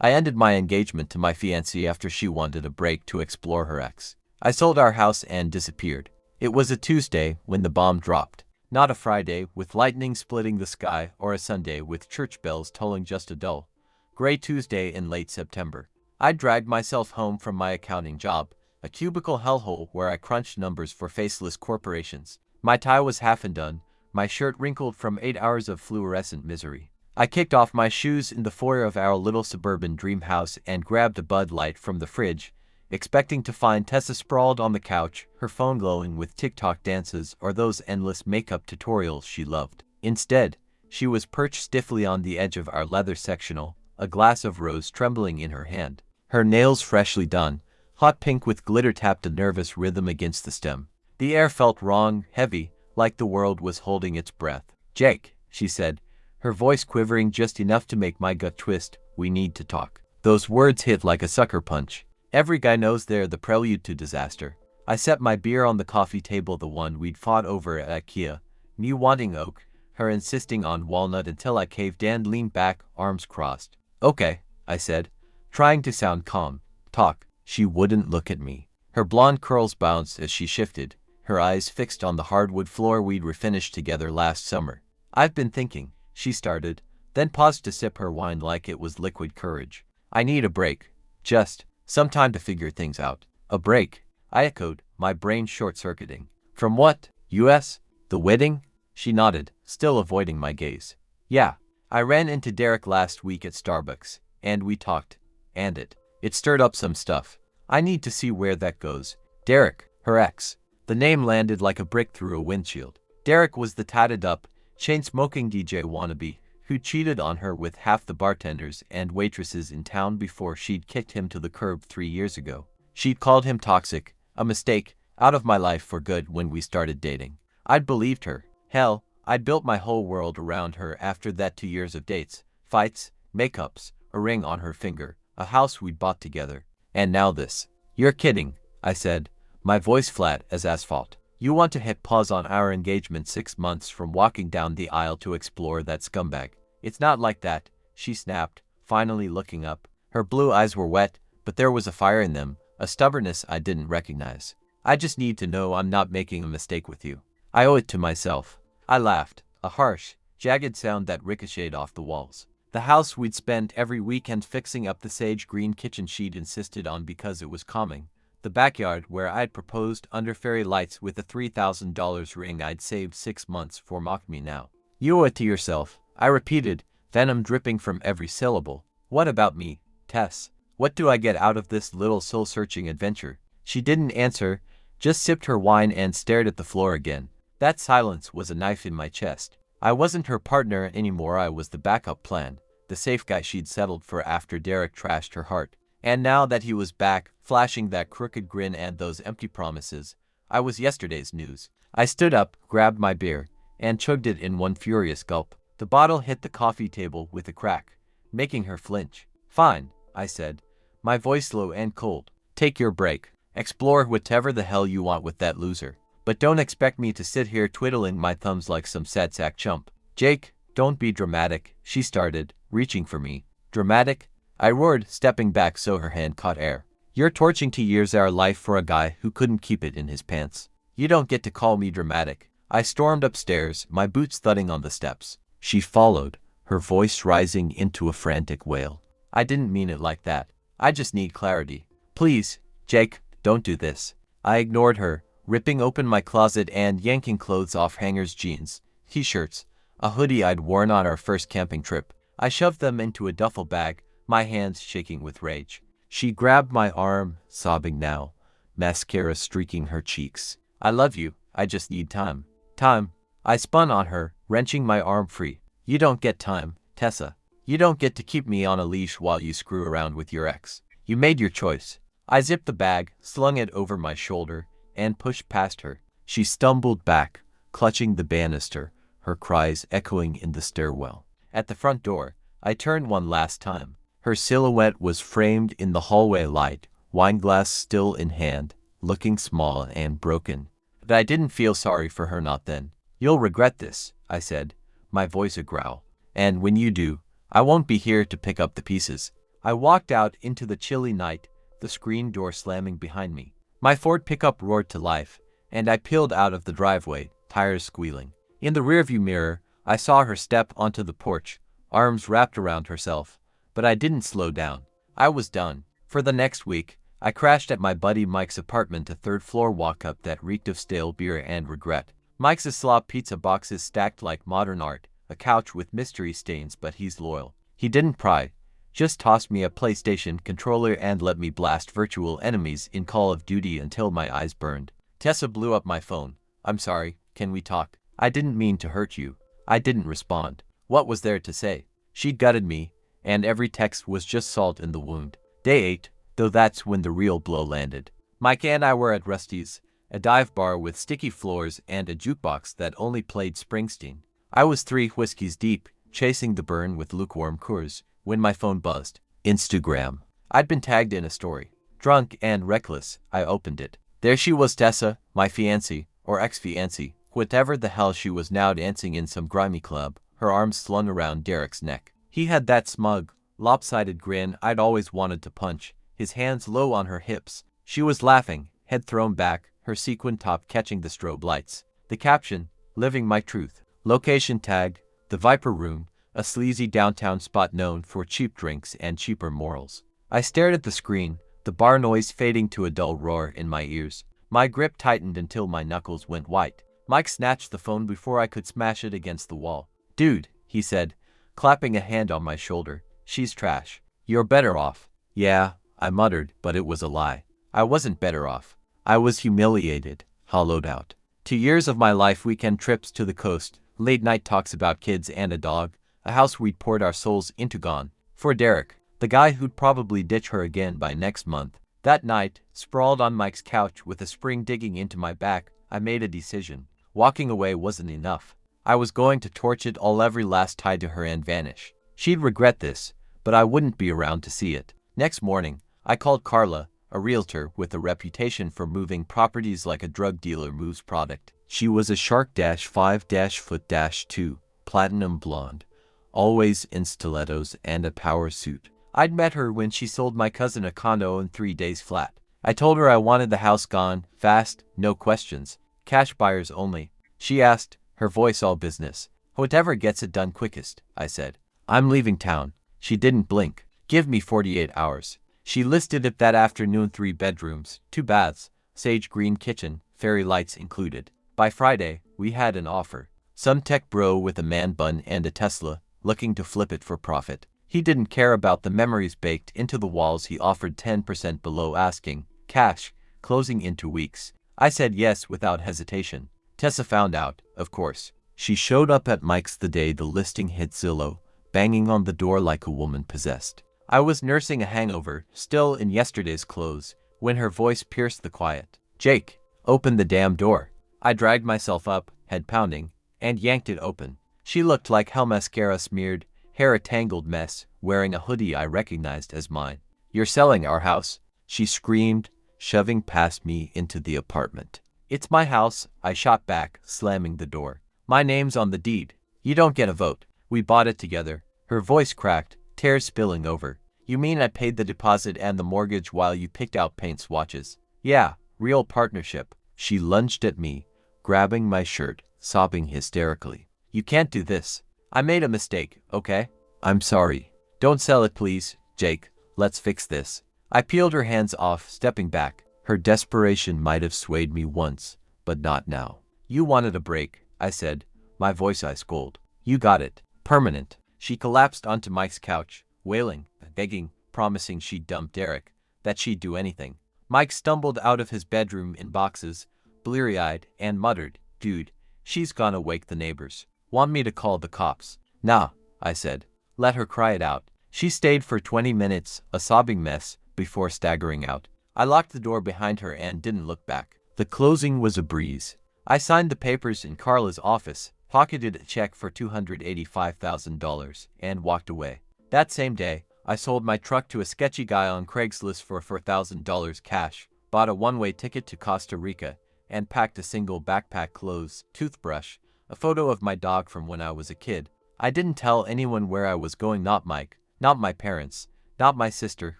I ended my engagement to my fiancée after she wanted a break to explore her ex. I sold our house and disappeared. It was a Tuesday when the bomb dropped. Not a Friday with lightning splitting the sky or a Sunday with church bells tolling, just a dull, gray Tuesday in late September. I dragged myself home from my accounting job, a cubicle hellhole where I crunched numbers for faceless corporations. My tie was half undone, my shirt wrinkled from 8 hours of fluorescent misery. I kicked off my shoes in the foyer of our little suburban dream house and grabbed a Bud Light from the fridge, expecting to find Tessa sprawled on the couch, her phone glowing with TikTok dances or those endless makeup tutorials she loved. Instead, she was perched stiffly on the edge of our leather sectional, a glass of rose trembling in her hand. Her nails freshly done, hot pink with glitter tapped a nervous rhythm against the stem. The air felt wrong, heavy, like the world was holding its breath. "Jake," she said, her voice quivering just enough to make my gut twist, "we need to talk." Those words hit like a sucker punch. Every guy knows they're the prelude to disaster. I set my beer on the coffee table, the one we'd fought over at IKEA, me wanting oak, her insisting on walnut, until I caved and leaned back, arms crossed. "Okay," I said, trying to sound calm. "Talk." She wouldn't look at me. Her blonde curls bounced as she shifted, her eyes fixed on the hardwood floor we'd refinished together last summer. "I've been thinking," she started, then paused to sip her wine like it was liquid courage. "I need a break. Just some time to figure things out." "A break?" I echoed, my brain short-circuiting. "From what? US? The wedding?" She nodded, still avoiding my gaze. "Yeah. I ran into Derek last week at Starbucks, and we talked. And it stirred up some stuff. I need to see where that goes." Derek, her ex. The name landed like a brick through a windshield. Derek was the tatted-up, chain-smoking DJ wannabe who cheated on her with half the bartenders and waitresses in town before she'd kicked him to the curb 3 years ago. She'd called him toxic, a mistake, out of my life for good when we started dating. I'd believed her. Hell, I'd built my whole world around her after that 2 years of dates, fights, makeups, a ring on her finger, a house we'd bought together. And now this. "You're kidding," I said, my voice flat as asphalt. "You want to hit pause on our engagement 6 months from walking down the aisle to explore that scumbag." "It's not like that," she snapped, finally looking up. Her blue eyes were wet, but there was a fire in them, a stubbornness I didn't recognize. "I just need to know I'm not making a mistake with you. I owe it to myself." I laughed, a harsh, jagged sound that ricocheted off the walls. The house we'd spent every weekend fixing up the sage green kitchen she'd insisted on because it was calming. The backyard where I'd proposed under fairy lights with a $3,000 ring I'd saved 6 months for mocked me now. "You owe it to yourself," I repeated, venom dripping from every syllable. "What about me, Tess? What do I get out of this little soul-searching adventure?" She didn't answer, just sipped her wine and stared at the floor again. That silence was a knife in my chest. I wasn't her partner anymore, I was the backup plan, the safe guy she'd settled for after Derek trashed her heart. And now that he was back, flashing that crooked grin and those empty promises, I was yesterday's news. I stood up, grabbed my beer, and chugged it in one furious gulp. The bottle hit the coffee table with a crack, making her flinch. "Fine," I said, my voice low and cold. "Take your break. Explore whatever the hell you want with that loser. But don't expect me to sit here twiddling my thumbs like some sad sack chump." "Jake, don't be dramatic," she started, reaching for me. "Dramatic?" I roared, stepping back so her hand caught air. "You're torching 2 years our life for a guy who couldn't keep it in his pants. You don't get to call me dramatic." I stormed upstairs, my boots thudding on the steps. She followed, her voice rising into a frantic wail. "I didn't mean it like that. I just need clarity. Please, Jake, don't do this." I ignored her, ripping open my closet and yanking clothes off hangers, jeans, t-shirts, a hoodie I'd worn on our first camping trip. I shoved them into a duffel bag, my hands shaking with rage. She grabbed my arm, sobbing now, mascara streaking her cheeks. "I love you, I just need time." "Time?" I spun on her, wrenching my arm free. "You don't get time, Tessa. You don't get to keep me on a leash while you screw around with your ex. You made your choice." I zipped the bag, slung it over my shoulder, and pushed past her. She stumbled back, clutching the banister, her cries echoing in the stairwell. At the front door, I turned one last time. Her silhouette was framed in the hallway light, wineglass still in hand, looking small and broken. But I didn't feel sorry for her, not then. "You'll regret this," I said, my voice a growl. "And when you do, I won't be here to pick up the pieces." I walked out into the chilly night, the screen door slamming behind me. My Ford pickup roared to life, and I peeled out of the driveway, tires squealing. In the rearview mirror, I saw her step onto the porch, arms wrapped around herself. But I didn't slow down. I was done. For the next week, I crashed at my buddy Mike's apartment, a third-floor walk-up that reeked of stale beer and regret. Mike's slop pizza boxes stacked like modern art, a couch with mystery stains, but he's loyal. He didn't pry, just tossed me a PlayStation controller and let me blast virtual enemies in Call of Duty until my eyes burned. Tessa blew up my phone. "I'm sorry, can we talk? I didn't mean to hurt you." I didn't respond. What was there to say? She'd gutted me, and every text was just salt in the wound. Day 8, though that's when the real blow landed. Mike and I were at Rusty's, a dive bar with sticky floors and a jukebox that only played Springsteen. I was 3 whiskeys deep, chasing the burn with lukewarm Coors, when my phone buzzed. Instagram. I'd been tagged in a story. Drunk and reckless, I opened it. There she was, Tessa, my fiancée, or ex-fiancée, whatever the hell she was, now dancing in some grimy club, her arms slung around Derek's neck. He had that smug, lopsided grin I'd always wanted to punch, his hands low on her hips. She was laughing, head thrown back, her sequin top catching the strobe lights. The caption, "Living my truth." Location tagged, the Viper Room, a sleazy downtown spot known for cheap drinks and cheaper morals. I stared at the screen, the bar noise fading to a dull roar in my ears. My grip tightened until my knuckles went white. Mike snatched the phone before I could smash it against the wall. "Dude," he said, clapping a hand on my shoulder, "she's trash. You're better off." "Yeah," I muttered, but it was a lie. I wasn't better off. I was humiliated, hollowed out. 2 years of my life, weekend trips to the coast, late-night talks about kids and a dog, a house we'd poured our souls into, gone. For Derek, the guy who'd probably ditch her again by next month. That night, sprawled on Mike's couch with a spring digging into my back, I made a decision. Walking away wasn't enough. I was going to torch it all, every last tie to her, and vanish. She'd regret this, but I wouldn't be around to see it. Next morning, I called Carla, a realtor with a reputation for moving properties like a drug dealer moves product. She was a shark-5-foot-2, platinum blonde, always in stilettos and a power suit. I'd met her when she sold my cousin a condo in 3 days flat. I told her I wanted the house gone, fast, no questions, cash buyers only. She asked, her voice all business. "Whatever gets it done quickest," I said. "I'm leaving town." She didn't blink. "Give me 48 hours. She listed it that afternoon, 3 bedrooms, 2 baths, sage green kitchen, fairy lights included. By Friday, we had an offer. Some tech bro with a man bun and a Tesla, looking to flip it for profit. He didn't care about the memories baked into the walls. He offered 10% below asking, cash, closing in 2 weeks. I said yes without hesitation. Tessa found out, of course. She showed up at Mike's the day the listing hit Zillow, banging on the door like a woman possessed. I was nursing a hangover, still in yesterday's clothes, when her voice pierced the quiet. "Jake, open the damn door." I dragged myself up, head pounding, and yanked it open. She looked like hell, mascara smeared, hair a tangled mess, wearing a hoodie I recognized as mine. "You're selling our house," she screamed, shoving past me into the apartment. "It's my house," I shot back, slamming the door. "My name's on the deed. You don't get a vote. We bought it together." Her voice cracked, tears spilling over. "You mean I paid the deposit and the mortgage while you picked out paint swatches?" "Yeah, real partnership." She lunged at me, grabbing my shirt, sobbing hysterically. "You can't do this. I made a mistake, okay? I'm sorry. Don't sell it, please, Jake. Let's fix this." I peeled her hands off, stepping back. Her desperation might have swayed me once, but not now. "You wanted a break," I said, my voice ice cold. "You got it. Permanent." She collapsed onto Mike's couch, wailing, begging, promising she'd dump Derek, that she'd do anything. Mike stumbled out of his bedroom in boxes, bleary-eyed, and muttered, "Dude, she's gonna wake the neighbors. Want me to call the cops?" "Nah," I said. "Let her cry it out." She stayed for 20 minutes, a sobbing mess, before staggering out. I locked the door behind her and didn't look back. The closing was a breeze. I signed the papers in Carla's office, pocketed a check for $285,000, and walked away. That same day, I sold my truck to a sketchy guy on Craigslist for $4,000 cash, bought a one-way ticket to Costa Rica, and packed a single backpack, clothes, toothbrush, a photo of my dog from when I was a kid. I didn't tell anyone where I was going, not Mike, not my parents, not my sister,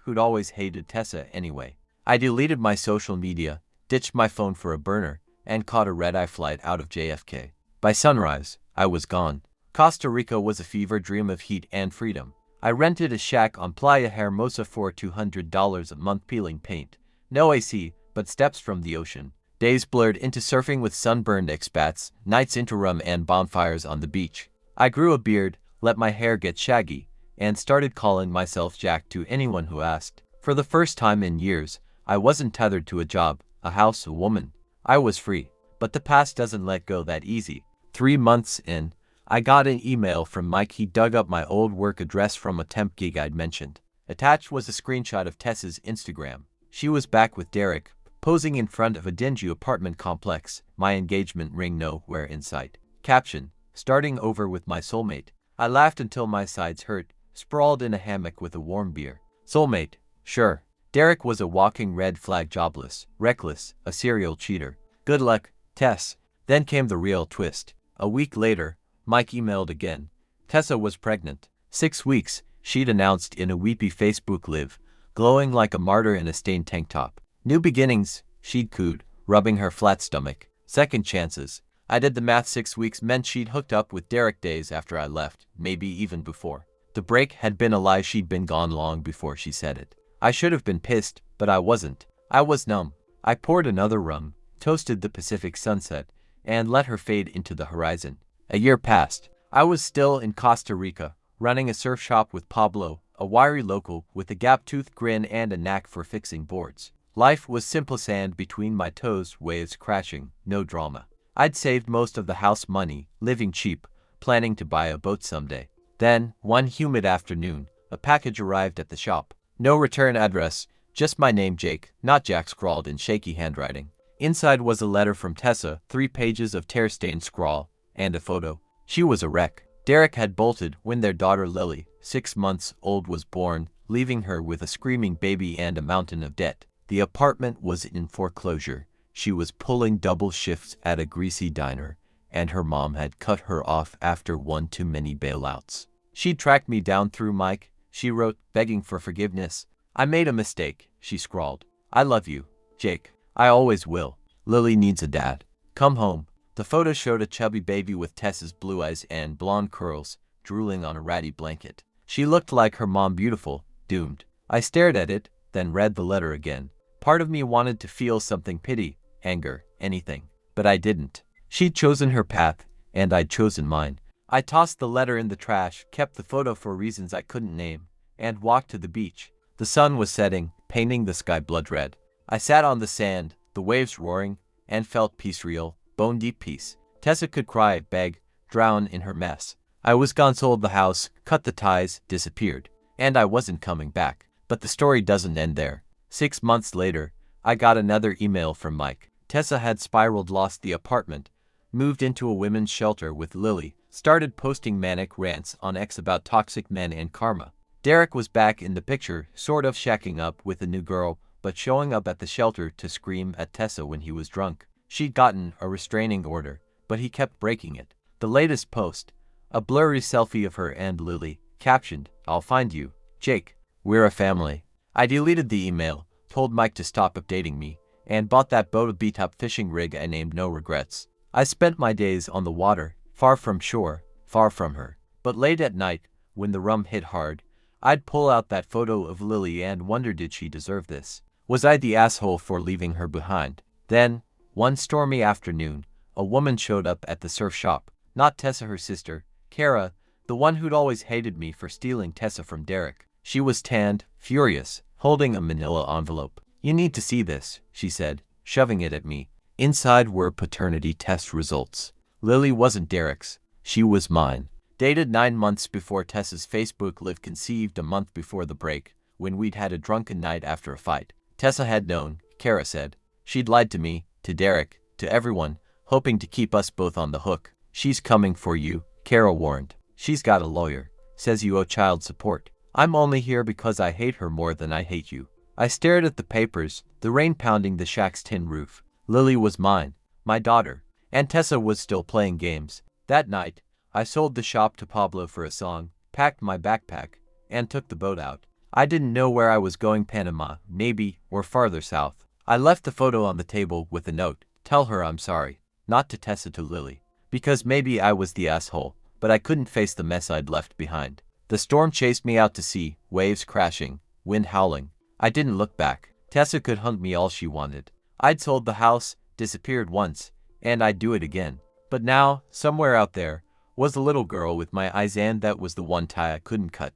who'd always hated Tessa anyway. I deleted my social media, ditched my phone for a burner, and caught a red-eye flight out of JFK. By sunrise, I was gone. Costa Rica was a fever dream of heat and freedom. I rented a shack on Playa Hermosa for $200 a month peeling paint. No AC, but steps from the ocean. Days blurred into surfing with sunburned expats, nights into rum and bonfires on the beach. I grew a beard, let my hair get shaggy, and started calling myself Jack to anyone who asked. For the first time in years, I wasn't tethered to a job, a house, a woman. I was free. But the past doesn't let go that easy. 3 months in, I got an email from Mike. He dug up my old work address from a temp gig I'd mentioned. Attached was a screenshot of Tessa's Instagram. She was back with Derek, posing in front of a dingy apartment complex, my engagement ring nowhere in sight. Caption: starting over with my soulmate. I laughed until my sides hurt, sprawled in a hammock with a warm beer. Soulmate, sure. Derek was a walking red flag, jobless, reckless, a serial cheater. Good luck, Tess. Then came the real twist. A week later, Mike emailed again. Tessa was pregnant. 6 weeks, she'd announced in a weepy Facebook live, glowing like a martyr in a stained tank top. New beginnings, she'd cooed, rubbing her flat stomach. Second chances. I did the math. 6 weeks meant she'd hooked up with Derek days after I left, maybe even before. The break had been a lie. She'd been gone long before she said it. I should have been pissed, but I wasn't. I was numb. I poured another rum, toasted the Pacific sunset, and let her fade into the horizon. A year passed. I was still in Costa Rica, running a surf shop with Pablo, a wiry local with a gap-toothed grin and a knack for fixing boards. Life was simple, sand between my toes, waves crashing, no drama. I'd saved most of the house money, living cheap, planning to buy a boat someday. Then, one humid afternoon, a package arrived at the shop. No return address, just my name, Jake, not Jack, scrawled in shaky handwriting. Inside was a letter from Tessa, 3 pages of tear-stained scrawl, and a photo. She was a wreck. Derek had bolted when their daughter Lily, 6 months old, was born, leaving her with a screaming baby and a mountain of debt. The apartment was in foreclosure. She was pulling double shifts at a greasy diner, and her mom had cut her off after one too many bailouts. She tracked me down through Mike. She wrote, begging for forgiveness. I made a mistake, she scrawled. I love you, Jake. I always will. Lily needs a dad. Come home. The photo showed a chubby baby with Tessa's blue eyes and blonde curls, drooling on a ratty blanket. She looked like her mom, beautiful, doomed. I stared at it, then read the letter again. Part of me wanted to feel something, pity, anger, anything. But I didn't. She'd chosen her path, and I'd chosen mine. I tossed the letter in the trash, kept the photo for reasons I couldn't name, and walked to the beach. The sun was setting, painting the sky blood red. I sat on the sand, the waves roaring, and felt peace, real, bone-deep peace. Tessa could cry, beg, drown in her mess. I was gone, sold the house, cut the ties, disappeared. And I wasn't coming back. But the story doesn't end there. 6 months later, I got another email from Mike. Tessa had spiraled, lost the apartment, moved into a women's shelter with Lily, started posting manic rants on X about toxic men and karma. Derek was back in the picture, sort of shacking up with a new girl, but showing up at the shelter to scream at Tessa when he was drunk. She'd gotten a restraining order, but he kept breaking it. The latest post, a blurry selfie of her and Lily, captioned, I'll find you, Jake. We're a family. I deleted the email, told Mike to stop updating me, and bought that boat, beat-up fishing rig I named No Regrets. I spent my days on the water, far from shore, far from her. But late at night, when the rum hit hard, I'd pull out that photo of Lily and wonder, did she deserve this? Was I the asshole for leaving her behind? Then, one stormy afternoon, a woman showed up at the surf shop. Not Tessa, her sister, Kara, the one who'd always hated me for stealing Tessa from Derek. She was tanned, furious, holding a manila envelope. You need to see this, she said, shoving it at me. Inside were paternity test results. Lily wasn't Derek's. She was mine. Dated 9 months before Tessa's Facebook live, conceived a month before the break, when we'd had a drunken night after a fight. Tessa had known, Kara said. She'd lied to me, to Derek, to everyone, hoping to keep us both on the hook. She's coming for you, Kara warned. She's got a lawyer. Says you owe child support. I'm only here because I hate her more than I hate you. I stared at the papers, the rain pounding the shack's tin roof. Lily was mine, my daughter, and Tessa was still playing games. That night, I sold the shop to Pablo for a song, packed my backpack, and took the boat out. I didn't know where I was going, Panama, maybe, or farther south. I left the photo on the table with a note. Tell her I'm sorry. Not to Tessa, to Lily. Because maybe I was the asshole, but I couldn't face the mess I'd left behind. The storm chased me out to sea, waves crashing, wind howling. I didn't look back. Tessa could hunt me all she wanted. I'd sold the house, disappeared once, and I'd do it again. But now, somewhere out there, was the little girl with my eyes, and that was the one tie I couldn't cut.